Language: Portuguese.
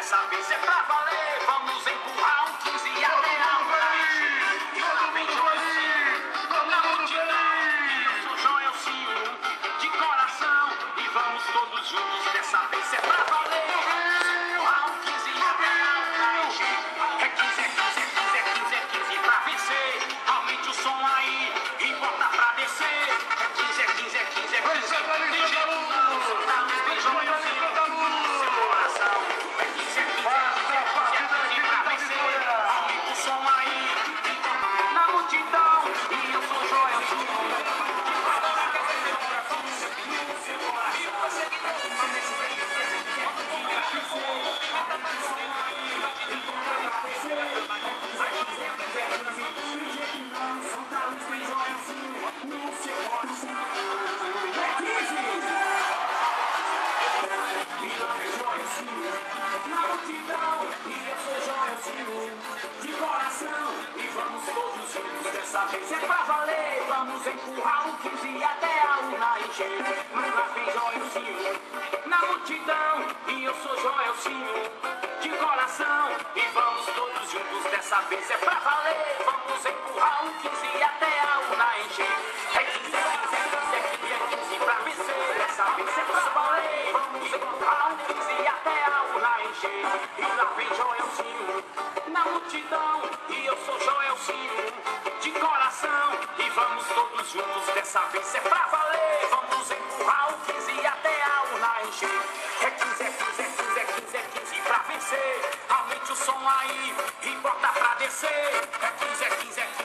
dessa vez é pra valer. Vamos empurrar um 15 e até a frente. E lá vem Joelcinho, na multidão. E eu sou Joelcinho, de coração. E vamos todos juntos, dessa vez é pra valer. Vamos empurrar um 15 e até a frente. É 15, é 15, é 15, é 15, é 15 pra vencer. Aumente o som aí e bota pra descer. É 15, é 15, é 15, é 15. Tem Jesus, tá luz, tem Joelcinho. Seu coração é 15, é 15, é 15, é 15 pra vencer. Aumente o som aí e bota na multidão. E eu sou Joelcinho. Na multidão, e eu sou Joelcinho, de coração, e vamos todos juntos, dessa vez é pra valer. Vamos empurrar o 15 até a urna encher. Mas lá vem Joelcinho, na multidão, e eu sou Joelcinho, de coração, e vamos todos juntos, dessa vez é pra valer. Vamos empurrar o 15 até a urna encher. É 15, é 15, é 15, é 15, é 15 pra vencer, dessa vez é pra valer. Vamos empurrar o 15 até a urna encher. E lá vem Joelcinho, na multidão, e eu sou Joelcinho, de coração, e vamos todos juntos, dessa vez é pra valer. Vamos empurrar o 15 até a urna encher. É 15, é 15, é 15, é 15, é 15 pra vencer. Aumente o som aí e bota pra descer. É 15, é 15, é 15.